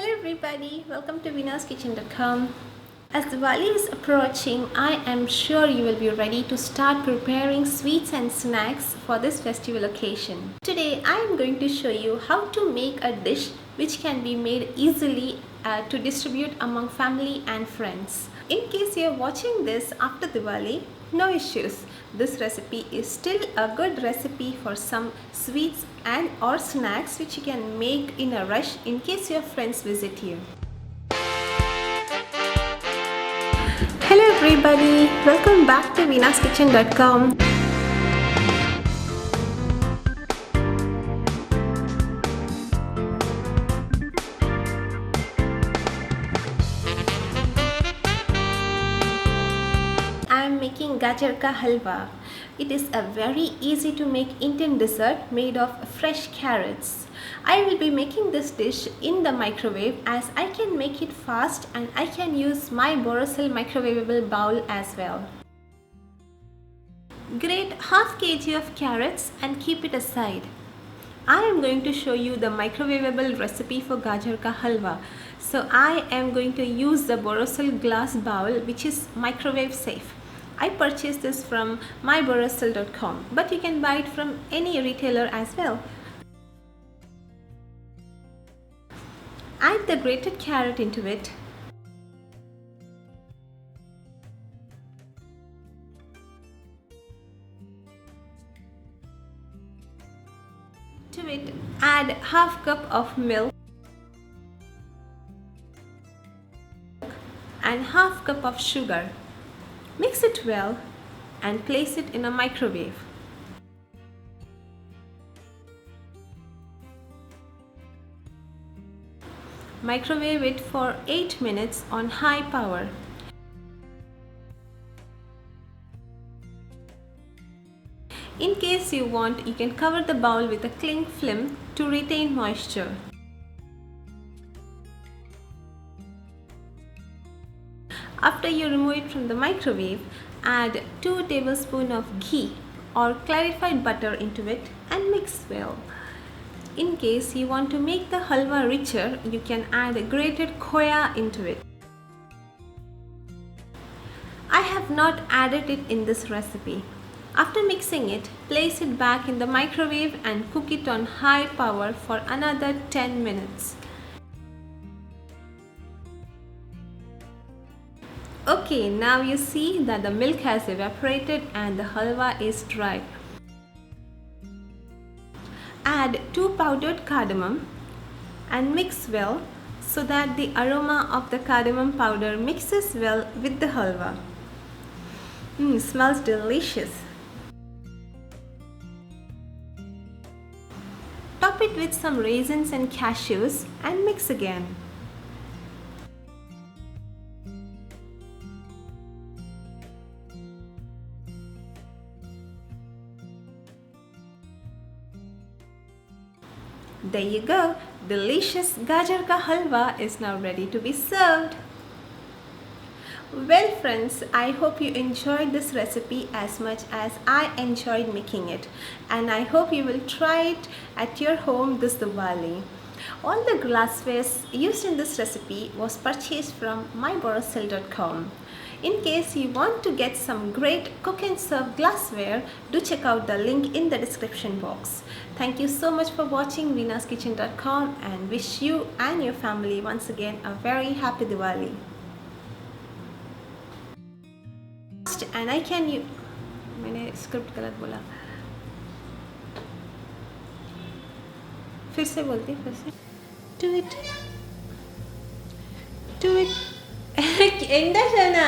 Hello everybody, welcome to venaskitchen.com. As Diwali is approaching, I am sure you will be ready to start preparing sweets and snacks for this festival occasion. Today I am going to show you how to make a dish which can be made easily to distribute among family and friends. In case you are watching this after Diwali, no issues. This recipe is still a good recipe for some sweets and or snacks which you can make in a rush in case your friends visit you. Hello everybody, welcome back to venaskitchen.com. I am making Gajar Ka Halwa. It is a very easy to make Indian dessert made of fresh carrots. I will be making this dish in the microwave as I can make it fast and I can use my Borosil microwavable bowl as well. Grate half kg of carrots and keep it aside. I am going to show you the microwavable recipe for Gajar Ka Halwa. So I am going to use the Borosil glass bowl which is microwave safe. I purchased this from myborosil.com, but you can buy it from any retailer as well. Add the grated carrot into it. To it, add half cup of milk and half cup of sugar. Mix it well and place it in a microwave. Microwave it for 8 minutes on high power. In case you want, you can cover the bowl with a cling film to retain moisture. After you remove it from the microwave, add 2 tablespoons of ghee or clarified butter into it and mix well. In case you want to make the halwa richer, you can add grated khoya into it. I have not added it in this recipe. After mixing it, place it back in the microwave and cook it on high power for another 10 minutes. Okay, now you see that the milk has evaporated and the halwa is dry. Add 2 powdered cardamom and mix well so that the aroma of the cardamom powder mixes well with the halwa. Smells delicious. Top it with some raisins and cashews and mix again. There you go, delicious Gajar Ka Halwa is now ready to be served. Well friends, I hope you enjoyed this recipe as much as I enjoyed making it, and I hope you will try it at your home this Diwali. All the glassware used in this recipe was purchased from myborosil.com. In case you want to get some great cook and serve glassware, do check out the link in the description box. Thank you so much for watching venaskitchen.com and wish you and your family once again a very happy Diwali. And I can use मैंने script गलत बोला फिर से बोलती फिर से do it इंदा जाना